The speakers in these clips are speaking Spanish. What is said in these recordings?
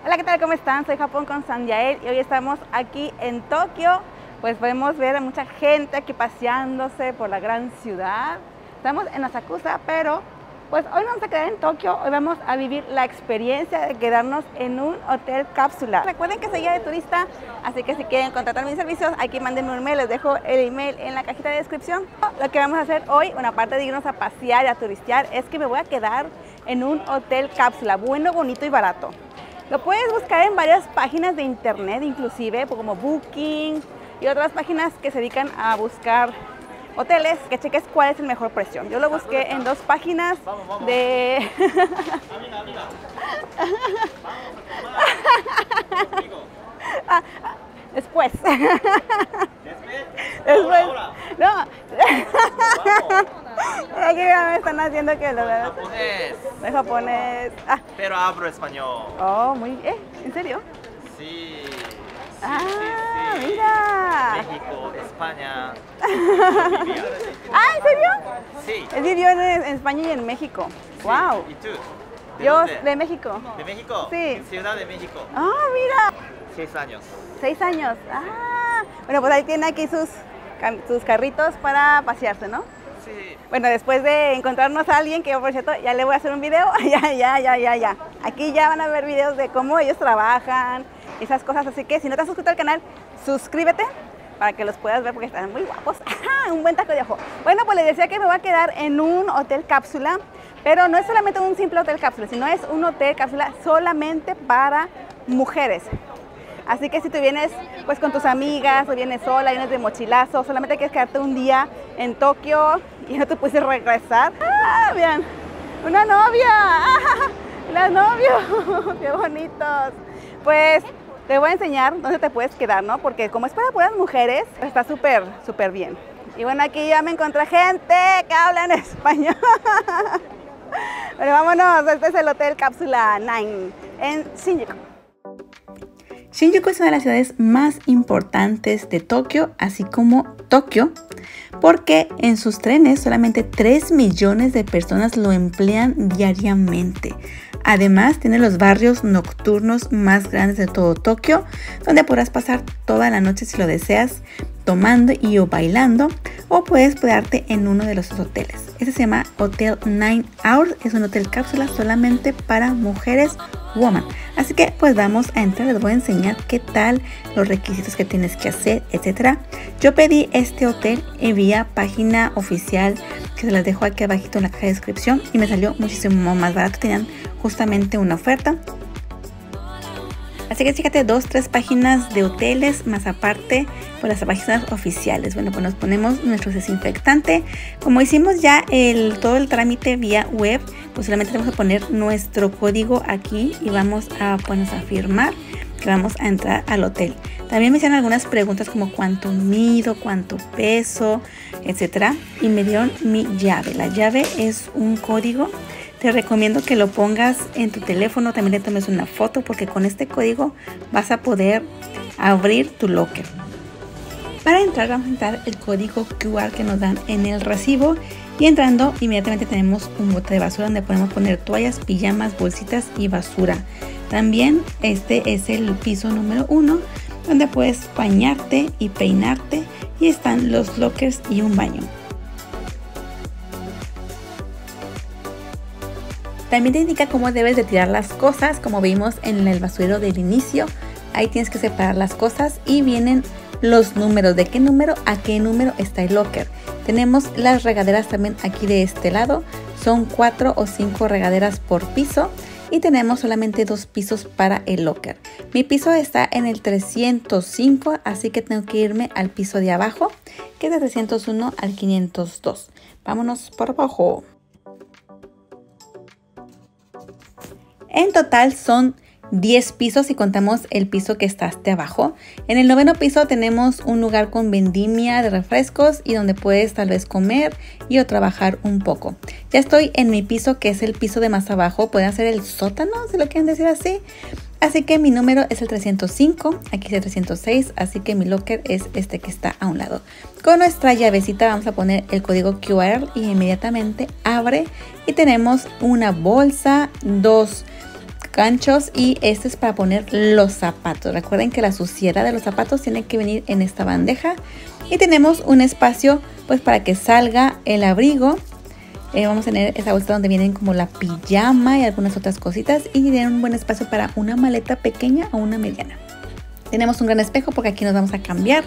Hola, ¿qué tal? ¿Cómo están? Soy Japón con Sanyael y hoy estamos aquí en Tokio. Pues podemos ver a mucha gente aquí paseándose por la gran ciudad. Estamos en Asakusa, pero pues hoy no vamos a quedar en Tokio. Hoy vamos a vivir la experiencia de quedarnos en un hotel cápsula. Recuerden que soy guía de turista, así que si quieren contratar mis servicios, aquí mándenme un mail. Les dejo el email en la cajita de descripción. Lo que vamos a hacer hoy, una parte de irnos a pasear y a turistear, es que me voy a quedar en un hotel cápsula, bueno, bonito y barato. Lo puedes buscar en varias páginas de internet, inclusive como Booking y otras páginas que se dedican a buscar hoteles, que cheques cuál es el mejor precio. Yo lo busqué en dos páginas de... Después. Después. No. Aquí me están haciendo que lo veas. De japonés. Pero hablo español. Oh, muy bien. ¿En serio? Sí. Sí. Mira. México, España. ¿En serio? Sí. Él vivió en España y en México. Wow. ¿Y tú? Yo dónde? de México. ¿De México? Sí. En Ciudad de México. Mira. 6 años. 6 años. Bueno, pues ahí tiene aquí sus carritos para pasearse, ¿no? Sí. Bueno, después de encontrarnos a alguien, que yo por cierto ya le voy a hacer un video, ya. Aquí ya van a ver videos de cómo ellos trabajan, esas cosas, así que si no te has suscrito al canal, suscríbete para que los puedas ver porque están muy guapos. Un buen taco de ojo. Bueno, pues les decía que me voy a quedar en un hotel cápsula, pero no es solamente un simple hotel cápsula, sino es un hotel cápsula solamente para mujeres. Así que si tú vienes pues con tus amigas o vienes sola, vienes de mochilazo, solamente quieres quedarte un día en Tokio y no te puedes regresar. Vean, una novia, los novios, qué bonitos. Pues te voy a enseñar dónde te puedes quedar, ¿no? Porque como es para puras mujeres, está súper bien. Y bueno, aquí ya me encontré gente que habla en español. Pero vámonos, este es el Hotel Cápsula 9 en Shinjuku. Shinjuku es una de las ciudades más importantes de Tokio, así como Tokio, porque en sus trenes solamente 3 millones de personas lo emplean diariamente. Además, tiene los barrios nocturnos más grandes de todo Tokio, donde podrás pasar toda la noche si lo deseas, tomando o bailando, o puedes quedarte en uno de los hoteles. Este se llama Hotel 9 Hours, es un hotel cápsula solamente para mujeres woman. Así que pues vamos a entrar, les voy a enseñar qué tal, los requisitos que tienes que hacer, etcétera. Yo pedí este hotel en vía página oficial, que se las dejo aquí abajito en la caja de descripción, y me salió muchísimo más barato, tenían justamente una oferta. Así que fíjate, 2-3 páginas de hoteles, más aparte pues las páginas oficiales. Bueno, pues nos ponemos nuestro desinfectante. Como hicimos ya todo el trámite vía web, pues solamente vamos a poner nuestro código aquí y vamos a ponernos a firmar que vamos a entrar al hotel. También me hicieron algunas preguntas como cuánto mido, cuánto peso, etcétera, y me dieron mi llave. La llave es un código. Te recomiendo que lo pongas en tu teléfono, también le tomes una foto porque con este código vas a poder abrir tu locker. Para entrar vamos a entrar el código QR que nos dan en el recibo, y entrando inmediatamente tenemos un bote de basura donde podemos poner toallas, pijamas, bolsitas y basura. También este es el piso número 1 donde puedes bañarte y peinarte, y están los lockers y un baño. También te indica cómo debes de tirar las cosas, como vimos en el basurero del inicio. Ahí tienes que separar las cosas y vienen los números, de qué número a qué número está el locker. Tenemos las regaderas también aquí de este lado, son 4 o 5 regaderas por piso, y tenemos solamente 2 pisos para el locker. Mi piso está en el 305, así que tengo que irme al piso de abajo, que es de 301 al 502. Vámonos por abajo. En total son 10 pisos si contamos el piso que está hasta abajo. En el 9º piso tenemos un lugar con vendimia de refrescos y donde puedes tal vez comer y o trabajar un poco. Ya estoy en mi piso, que es el piso de más abajo. Pueden hacer el sótano, si lo quieren decir así. Así que mi número es el 305, aquí es el 306, así que mi locker es este que está a un lado. Con nuestra llavecita vamos a poner el código QR y inmediatamente abre y tenemos una bolsa, 2 ganchos y este es para poner los zapatos. Recuerden que la suciedad de los zapatos tiene que venir en esta bandeja. Y tenemos un espacio pues para que salga el abrigo. Vamos a tener esa bolsa donde vienen como la pijama y algunas otras cositas. Y tienen un buen espacio para una maleta pequeña o una mediana. Tenemos un gran espejo porque aquí nos vamos a cambiar.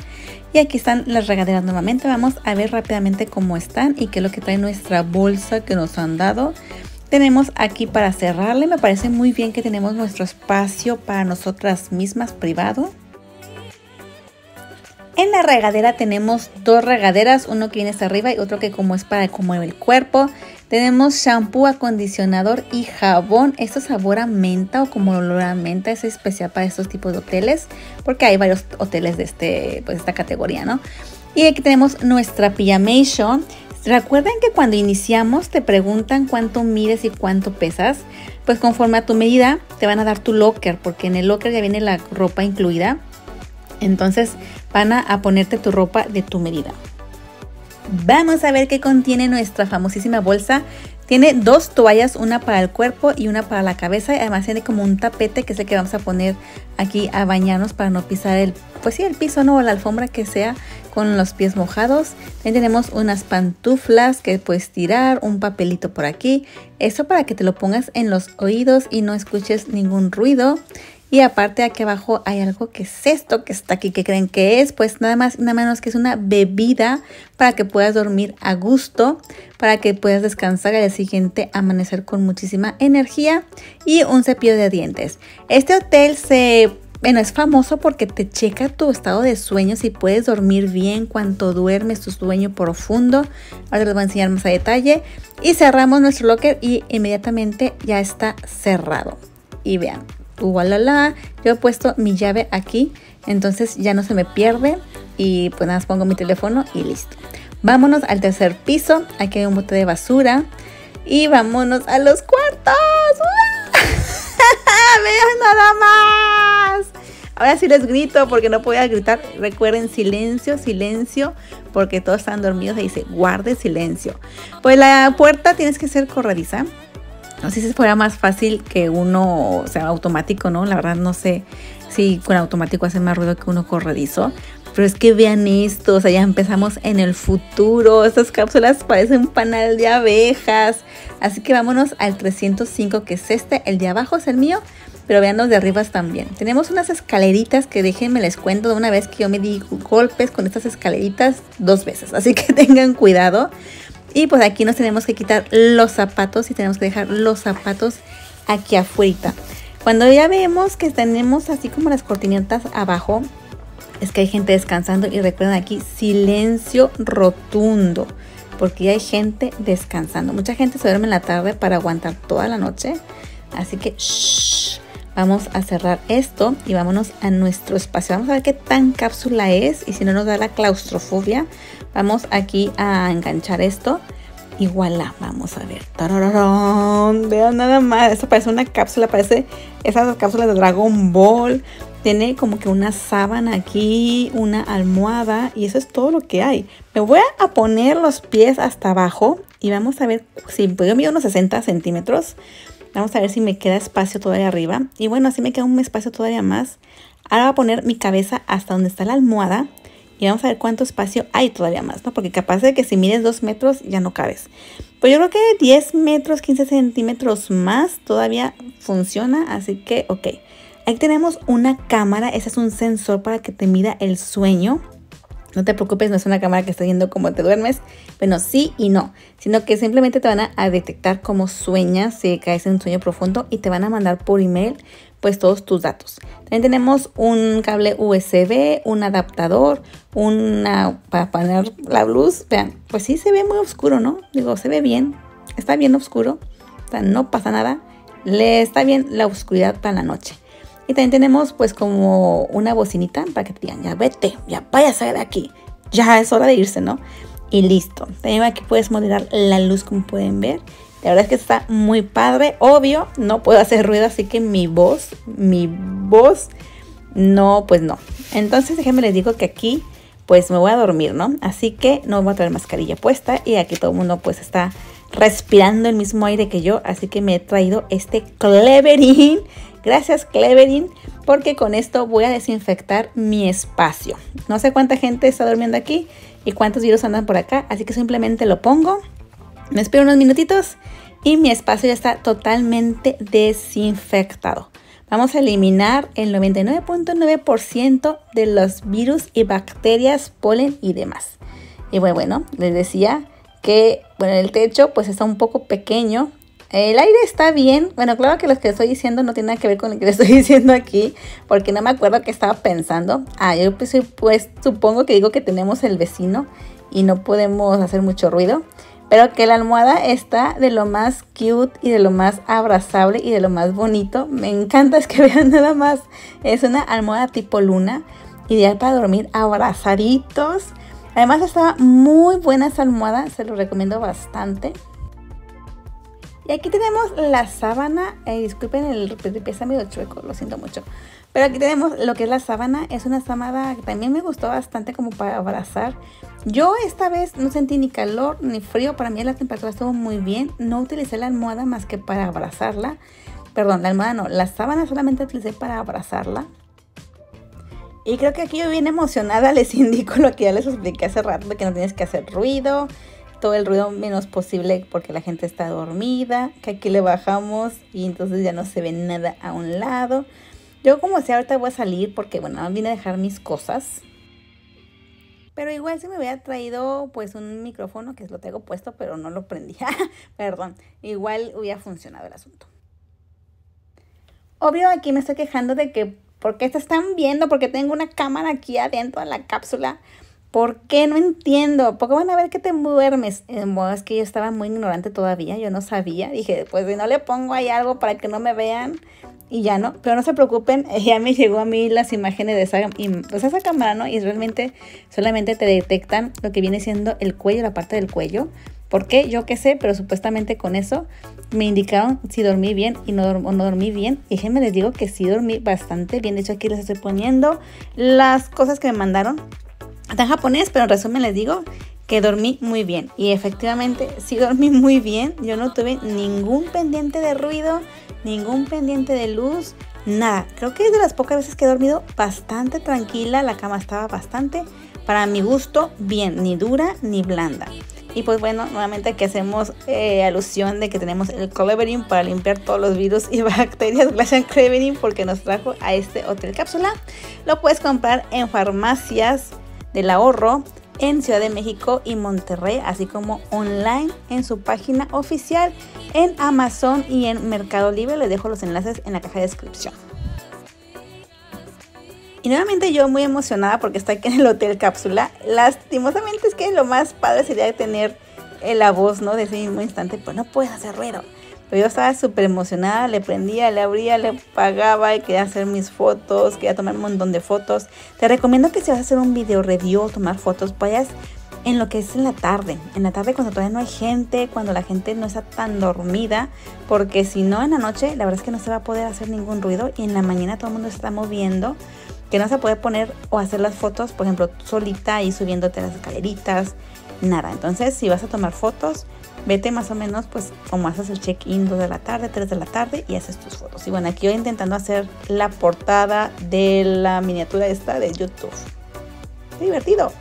Y aquí están las regaderas nuevamente. Vamos a ver rápidamente cómo están y qué es lo que trae nuestra bolsa que nos han dado. Tenemos aquí para cerrarle. Me parece muy bien que tenemos nuestro espacio para nosotras mismas privado. En la regadera tenemos dos regaderas, uno que viene hasta arriba y otro que como es para como el cuerpo. Tenemos shampoo, acondicionador y jabón. Esto sabor a menta o como olor a menta, es especial para estos tipos de hoteles porque hay varios hoteles de esta categoría, ¿no? Y aquí tenemos nuestra pijamation. Recuerden que cuando iniciamos te preguntan cuánto mides y cuánto pesas. Pues conforme a tu medida te van a dar tu locker porque en el locker ya viene la ropa incluida. Entonces van a ponerte tu ropa de tu medida. Vamos a ver qué contiene nuestra famosísima bolsa. Tiene dos toallas, una para el cuerpo y una para la cabeza. Y además tiene como un tapete que es el que vamos a poner aquí a bañarnos para no pisar el piso, ¿no? O la alfombra que sea con los pies mojados. También tenemos unas pantuflas que puedes tirar, un papelito por aquí. Eso para que te lo pongas en los oídos y no escuches ningún ruido. Y aparte aquí abajo hay algo que es esto que está aquí, que creen que es, pues nada más nada menos que es una bebida para que puedas dormir a gusto, para que puedas descansar y al siguiente amanecer con muchísima energía y un cepillo de dientes. Este hotel es famoso porque te checa tu estado de sueño, si puedes dormir bien, cuánto duermes, tu sueño profundo. Ahora les voy a enseñar más a detalle. Y cerramos nuestro locker y inmediatamente ya está cerrado. Y vean. Yo he puesto mi llave aquí, entonces ya no se me pierde y pues nada más pongo mi teléfono y listo. Vámonos al tercer piso, aquí hay un bote de basura y vámonos a los cuartos. ¡Vean nada más! Ahora sí les grito porque no podía gritar. Recuerden, silencio, silencio, porque todos están dormidos y dice guarde silencio. Pues la puerta tienes que ser corrediza. No sé si fuera más fácil que uno, o sea, automático, ¿no? La verdad no sé si con automático hace más ruido que uno corredizo. Pero es que vean esto, o sea, ya empezamos en el futuro. Estas cápsulas parecen un panal de abejas. Así que vámonos al 305, que es este. El de abajo es el mío, pero vean los de arriba también. Tenemos unas escaleritas que déjenme les cuento de una vez que yo me di golpes con estas escaleritas 2 veces. Así que tengan cuidado. Y pues aquí nos tenemos que quitar los zapatos y tenemos que dejar los zapatos aquí afuera. Cuando ya vemos que tenemos así como las cortinetas abajo, es que hay gente descansando. Y recuerden aquí, silencio rotundo, porque ya hay gente descansando. Mucha gente se duerme en la tarde para aguantar toda la noche. Así que shh, vamos a cerrar esto y vámonos a nuestro espacio. Vamos a ver qué tan cápsula es y si no nos da la claustrofobia. Vamos aquí a enganchar esto y voilà, vamos a ver. ¡Tarararán! Vean nada más, esto parece una cápsula, parece esas cápsulas de Dragon Ball. Tiene como que una sábana aquí, una almohada y eso es todo lo que hay. Me voy a poner los pies hasta abajo y vamos a ver si yo mido unos 60 centímetros. Vamos a ver si me queda espacio todavía arriba. Y bueno, así me queda un espacio todavía más. Ahora voy a poner mi cabeza hasta donde está la almohada. Y vamos a ver cuánto espacio hay todavía más, ¿no? Porque capaz de que si mides 2 metros ya no cabes. Pues yo creo que 10 metros, 15 centímetros más todavía funciona. Así que, ok. Aquí tenemos una cámara. Ese es un sensor para que te mida el sueño. No te preocupes, no es una cámara que está viendo cómo te duermes. Bueno, sí y no. Sino que simplemente te van a detectar cómo sueñas, si caes en un sueño profundo. Y te van a mandar por email pues todos tus datos. También tenemos un cable USB, un adaptador, para poner la luz. Vean, pues sí se ve muy oscuro, ¿no? Digo, se ve bien. Está bien oscuro. O sea, no pasa nada. Está bien la oscuridad para la noche. Y también tenemos pues como una bocinita para que te digan, ya vete, ya váyase de aquí. Ya es hora de irse, ¿no? Y listo. También aquí puedes moderar la luz como pueden ver. La verdad es que está muy padre. Obvio, no puedo hacer ruido, así que mi voz, no, pues no. Entonces déjenme les digo que aquí pues me voy a dormir, ¿no? Así que no voy a traer mascarilla puesta y aquí todo el mundo pues está respirando el mismo aire que yo, así que me he traído este Cleverin. Gracias Cleverin, porque con esto voy a desinfectar mi espacio. No sé cuánta gente está durmiendo aquí y cuántos virus andan por acá, así que simplemente lo pongo, me espero unos minutitos y mi espacio ya está totalmente desinfectado. Vamos a eliminar el 99.9% de los virus y bacterias, polen y demás. Y bueno, les decía que el techo pues está un poco pequeño. El aire está bien. Bueno, claro que lo que estoy diciendo no tiene nada que ver con lo que les estoy diciendo aquí, porque no me acuerdo qué estaba pensando. Yo pues supongo que digo que tenemos el vecino y no podemos hacer mucho ruido, pero que la almohada está de lo más cute y de lo más abrazable y de lo más bonito. Me encanta, es que vean nada más. Es una almohada tipo luna, ideal para dormir abrazaditos. Además está muy buena esa almohada, se lo recomiendo bastante. Y aquí tenemos la sábana, disculpen el está medio chueco, lo siento mucho. Pero aquí tenemos lo que es la sábana, es una sábana que también me gustó bastante como para abrazar. Yo esta vez no sentí ni calor ni frío, para mí la temperatura estuvo muy bien. No utilicé la almohada más que para abrazarla. Perdón, la almohada no, la sábana solamente utilicé para abrazarla. Y creo que aquí yo bien emocionada les indico lo que ya les expliqué hace rato, de que no tienes que hacer ruido. Todo el ruido menos posible porque la gente está dormida, que aquí le bajamos y entonces ya no se ve nada a un lado. Yo como sea ahorita voy a salir porque bueno, vine a dejar mis cosas. Pero igual si me hubiera traído pues un micrófono, que lo tengo puesto pero no lo prendí. Perdón, igual hubiera funcionado el asunto. Obvio aquí me estoy quejando de que ¿por qué se están viendo? Porque tengo una cámara aquí adentro de la cápsula. ¿Por qué? No entiendo. ¿Por qué van a ver que te duermes? Es que yo estaba muy ignorante todavía. Yo no sabía. Dije, pues si no le pongo ahí algo para que no me vean. Y ya no. Pero no se preocupen. Ya me llegó a mí las imágenes de esa cámara, ¿no? Y realmente solamente te detectan lo que viene siendo el cuello, la parte del cuello. ¿Por qué? Yo qué sé. Pero supuestamente con eso me indicaron si dormí bien y no dormí bien. Y déjenme les digo que sí dormí bastante bien. De hecho aquí les estoy poniendo las cosas que me mandaron. Está en japonés, pero en resumen les digo que dormí muy bien. Y efectivamente sí dormí muy bien. Yo no tuve ningún pendiente de ruido, ningún pendiente de luz, nada. Creo que es de las pocas veces que he dormido bastante tranquila. La cama estaba bastante, para mi gusto, bien. Ni dura ni blanda. Y pues bueno, nuevamente aquí hacemos alusión de que tenemos el Cleverin para limpiar todos los virus y bacterias. Gracias Cleverin porque nos trajo a este hotel cápsula. Lo puedes comprar en farmacias del ahorro en Ciudad de México y Monterrey, así como online en su página oficial en Amazon y en Mercado Libre. Les dejo los enlaces en la caja de descripción. Y nuevamente yo muy emocionada porque estoy aquí en el hotel cápsula. Lastimosamente es que lo más padre sería tener la voz, ¿no? De ese mismo instante, pues no puedes hacer ruido. Pero yo estaba súper emocionada, le prendía, le abría, le apagaba y quería hacer mis fotos, quería tomar un montón de fotos. Te recomiendo que si vas a hacer un video review o tomar fotos, vayas en lo que es en la tarde cuando todavía no hay gente, cuando la gente no está tan dormida, porque si no en la noche la verdad es que no se va a poder hacer ningún ruido y en la mañana todo el mundo se está moviendo, que no se puede poner o hacer las fotos, por ejemplo, solita y subiéndote las escaleritas, nada. Entonces si vas a tomar fotos, vete más o menos pues como haces el check-in 2 de la tarde, 3 de la tarde y haces tus fotos. Y bueno, aquí yo intentando hacer la portada de la miniatura esta de YouTube. ¡Qué divertido!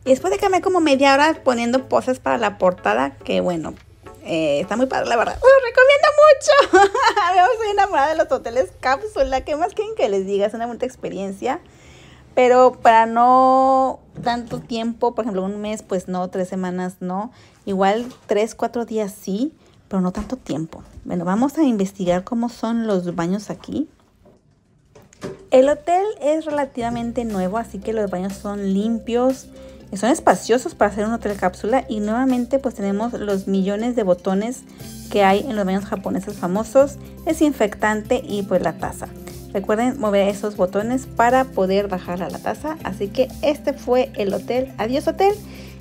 Y después de que me como media hora poniendo poses para la portada, que bueno, está muy padre la verdad. ¡Lo recomiendo mucho! Yo soy enamorada de los hoteles cápsula. ¿Qué más quieren que les diga? Es una bonita experiencia. Pero para no tanto tiempo, por ejemplo un mes, pues no, 3 semanas no. Igual 3, 4 días sí, pero no tanto tiempo. Bueno, vamos a investigar cómo son los baños aquí. El hotel es relativamente nuevo, así que los baños son limpios. Son espaciosos para hacer un hotel cápsula y nuevamente pues tenemos los millones de botones que hay en los baños japoneses famosos, desinfectante y pues la taza. Recuerden mover esos botones para poder bajar a la taza. Así que este fue el hotel. Adiós hotel.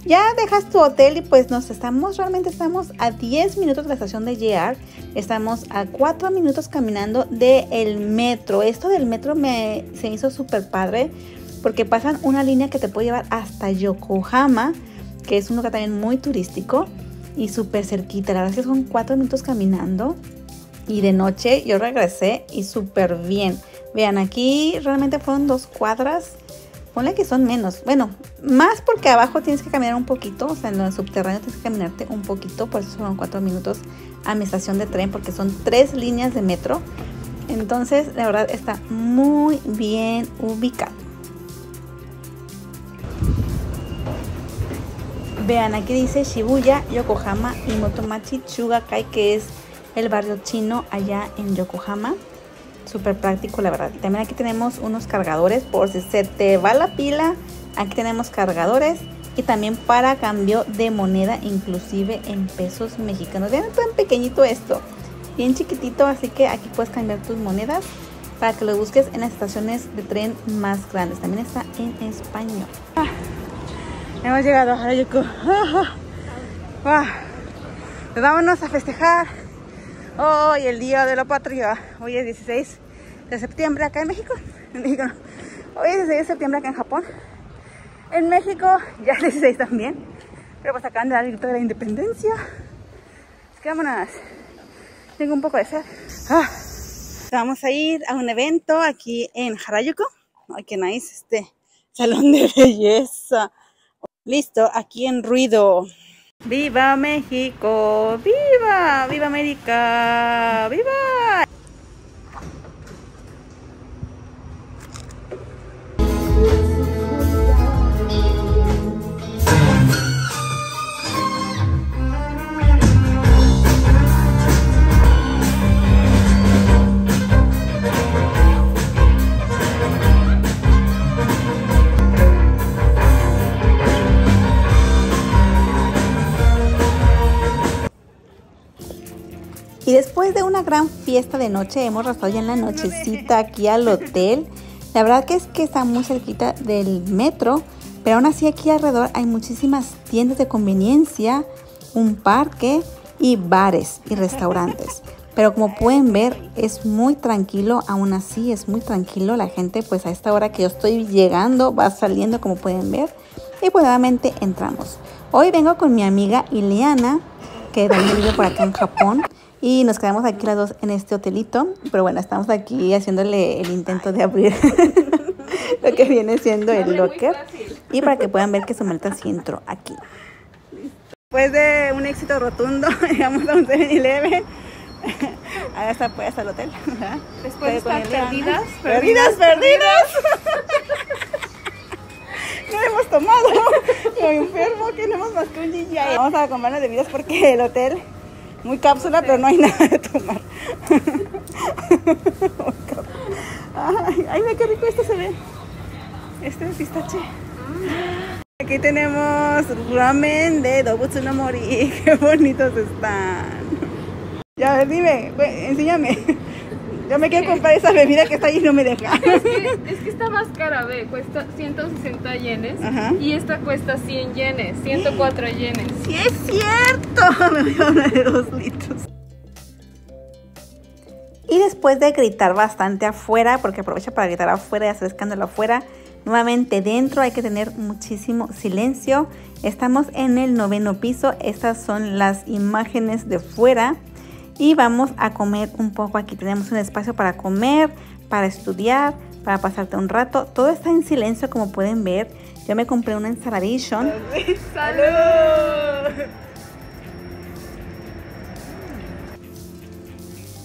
Ya dejas tu hotel y pues realmente estamos a 10 minutos de la estación de JR. Estamos a 4 minutos caminando del metro. Esto del metro se hizo súper padre porque pasan una línea que te puede llevar hasta Yokohama, que es un lugar también muy turístico y súper cerquita. La verdad es que son 4 minutos caminando y de noche yo regresé y súper bien. Vean, aquí realmente fueron 2 cuadras. Ponle que son menos, bueno, más porque abajo tienes que caminar un poquito, o sea, en lo subterráneo tienes que caminarte un poquito, por eso fueron 4 minutos a mi estación de tren, porque son 3 líneas de metro. Entonces, la verdad está muy bien ubicado. Vean, aquí dice Shibuya, Yokohama y Motomachi Chugakai, que es el barrio chino allá en Yokohama. Súper práctico, la verdad. También aquí tenemos unos cargadores por si se te va la pila. Aquí tenemos cargadores y también para cambio de moneda, inclusive en pesos mexicanos. Vean tan pequeñito esto, bien chiquitito, así que aquí puedes cambiar tus monedas para que lo busques en las estaciones de tren más grandes. También está en español. Hemos llegado a Harajuku. Pues vámonos a festejar hoy el Día de la Patria. Hoy es 16 de septiembre acá en México. En México no. Hoy es 16 de septiembre acá en Japón. En México ya es 16 también. Pero pues acaban de dar el grito de la independencia. Así que vámonos. Tengo un poco de sed. Vamos a ir a un evento aquí en Harajuku. Ay, qué nice este salón de belleza. Listo, aquí en ruido. ¡Viva México! ¡Viva! ¡Viva América! ¡Viva! Y después de una gran fiesta de noche, hemos regresado ya en la nochecita aquí al hotel. La verdad que es que está muy cerquita del metro, pero aún así aquí alrededor hay muchísimas tiendas de conveniencia, un parque y bares y restaurantes. Pero como pueden ver, es muy tranquilo, aún así es muy tranquilo. La gente pues a esta hora que yo estoy llegando va saliendo, como pueden ver. Y pues nuevamente entramos. Hoy vengo con mi amiga Ileana, que también vive por acá en Japón. Y nos quedamos aquí las dos en este hotelito. Pero bueno, estamos aquí haciéndole el intento de abrir lo que viene siendo el locker. Y para que puedan ver que su maleta sí entró aquí. Después de un éxito rotundo, llegamos a un 7-Eleven. Ahora está pues hasta el hotel. Después de estar perdidas. No hemos tomado. Estoy enfermo, que no hemos más que un GGI. Vamos a comprarnos bebidas porque el hotel, muy cápsula, pero no hay nada de tomar. Ay, mira qué rico esto se ve. Este de pistache. Aquí tenemos ramen de Dobutsu no Mori. Qué bonitos están. Ya, a ver, dime, enséñame. Yo me quiero comprar esa bebida que está ahí y no me deja. Es que está más cara, ve, cuesta 160 yenes. Ajá. Y esta cuesta 100 yenes, 104 yenes. ¡Sí es cierto! Me voy a una de 2 litros. Y después de gritar bastante afuera, porque aprovecha para gritar afuera y hacer escándalo afuera, nuevamente dentro hay que tener muchísimo silencio. Estamos en el 9º piso, estas son las imágenes de fuera. Y vamos a comer un poco. Aquí tenemos un espacio para comer, para estudiar, para pasarte un rato. Todo está en silencio, como pueden ver. Yo me compré una ensaladation. ¡Salud!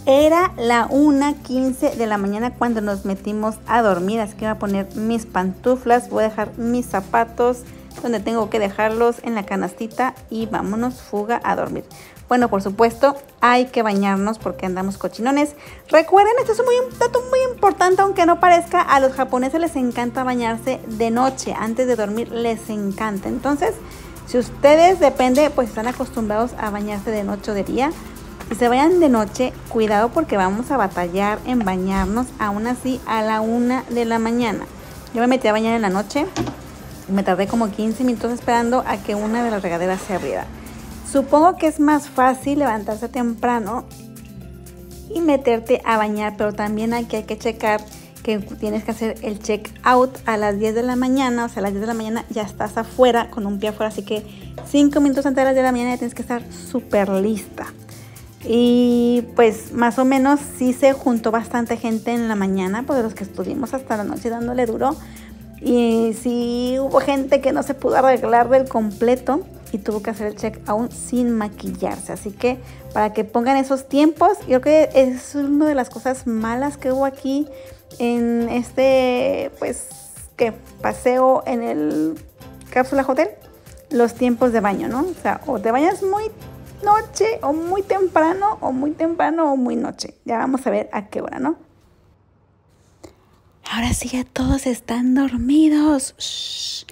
Era la 1:15 de la mañana cuando nos metimos a dormir. Así que voy a poner mis pantuflas. Voy a dejar mis zapatos donde tengo que dejarlos, en la canastita. Y vámonos, fuga a dormir. Bueno, por supuesto, hay que bañarnos porque andamos cochinones. Recuerden, esto es un dato muy importante, aunque no parezca, a los japoneses les encanta bañarse de noche, antes de dormir les encanta. Entonces, si ustedes, depende, pues están acostumbrados a bañarse de noche o de día, si se vayan de noche, cuidado porque vamos a batallar en bañarnos, aún así a la 1 de la mañana. Yo me metí a bañar en la noche Me tardé como 15 minutos esperando a que una de las regaderas se abriera. Supongo que es más fácil levantarse temprano y meterte a bañar, pero también aquí hay que checar que tienes que hacer el check out a las 10 de la mañana, o sea, a las 10 de la mañana ya estás afuera, con un pie afuera, así que 5 minutos antes de las 10 de la mañana ya tienes que estar súper lista. Y pues más o menos sí se juntó bastante gente en la mañana, pues de los que estuvimos hasta la noche dándole duro. Y sí hubo gente que no se pudo arreglar del completo y tuvo que hacer el check aún sin maquillarse. Así que para que pongan esos tiempos, yo creo que es una de las cosas malas que hubo aquí en este, pues, ¿qué? Paseo en el Cápsula Hotel. Los tiempos de baño, ¿no? O sea, o te bañas muy noche o muy temprano o muy noche. Ya vamos a ver a qué hora, ¿no? Ahora sí ya todos están dormidos. Shh.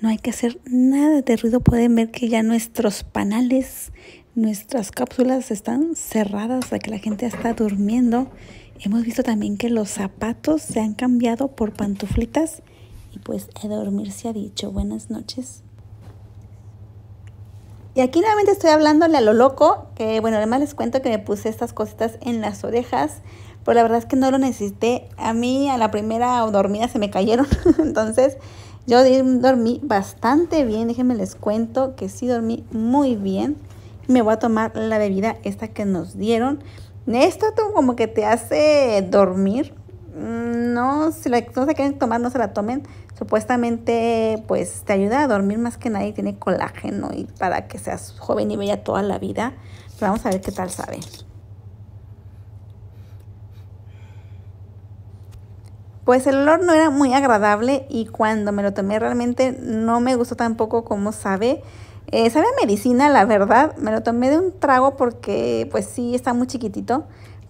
No hay que hacer nada de ruido. Pueden ver que ya nuestros panales, nuestras cápsulas están cerradas, de que la gente está durmiendo. Hemos visto también que los zapatos se han cambiado por pantuflitas. Y pues a dormir se ha dicho. Buenas noches. Y aquí nuevamente estoy hablándole a lo loco, que bueno, además les cuento que me puse estas cositas en las orejas, pero la verdad es que no lo necesité. A mí a la primera dormida se me cayeron, entonces yo dormí bastante bien. Déjenme les cuento que sí dormí muy bien. Me voy a tomar la bebida esta que nos dieron. Esto como que te hace dormir. No, si no se quieren tomar, no se la tomen. Supuestamente pues te ayuda a dormir más que nada y tiene colágeno y para que seas joven y bella toda la vida. Pero vamos a ver qué tal sabe. Pues el olor no era muy agradable y cuando me lo tomé realmente no me gustó tampoco cómo sabe. Sabe a medicina, la verdad. Me lo tomé de un trago porque pues sí está muy chiquitito.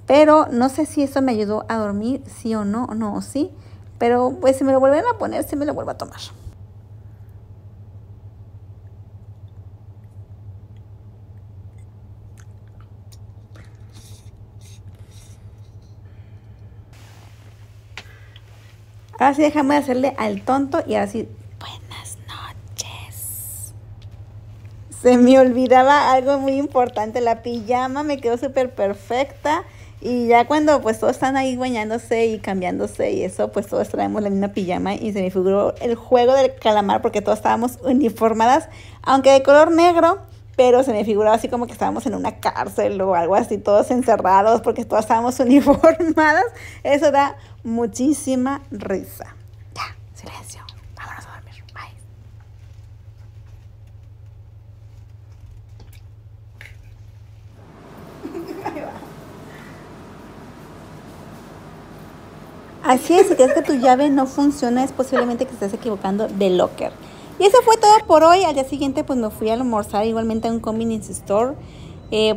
Pero no sé si eso me ayudó a dormir, sí o no, no, sí. Pero pues si me lo vuelven a poner, sí me lo vuelvo a tomar. Ahora sí déjame hacerle al tonto y ahora sí, buenas noches. Se me olvidaba algo muy importante, la pijama me quedó súper perfecta. Y ya cuando pues todos están ahí bañándose y cambiándose y eso, pues todos traemos la misma pijama y se me figuró el juego del calamar porque todos estábamos uniformadas, aunque de color negro, pero se me figuraba así como que estábamos en una cárcel o algo así, todos encerrados porque todos estábamos uniformadas. Eso da muchísima risa. Ya, silencio, vámonos a dormir, bye. Así es, si crees que tu llave no funciona, es posiblemente que estés equivocando de locker. Y eso fue todo por hoy. Al día siguiente pues me fui a almorzar igualmente a un convenience store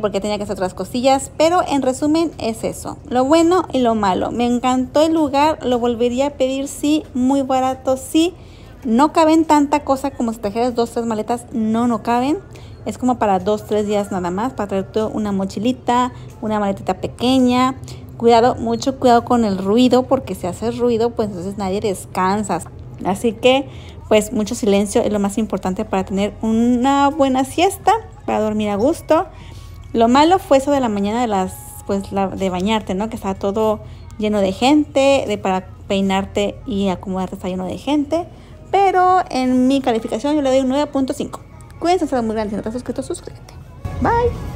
porque tenía que hacer otras cosillas. Pero en resumen es eso, lo bueno y lo malo. Me encantó el lugar, lo volvería a pedir, sí, muy barato, sí. No caben tanta cosa como si trajeras 2 o 3 maletas, no caben. Es como para 2 o 3 días nada más, para traerte una mochilita, una maletita pequeña. Cuidado, mucho cuidado con el ruido, porque si haces ruido, pues entonces nadie descansa. Así que, pues mucho silencio es lo más importante para tener una buena siesta, para dormir a gusto. Lo malo fue eso de la mañana de bañarte, ¿no? Que estaba todo lleno de gente, para peinarte y acomodarte está lleno de gente. Pero en mi calificación yo le doy un 9.5. Cuídense, será muy grande. Si no te has suscrito, suscríbete. Bye.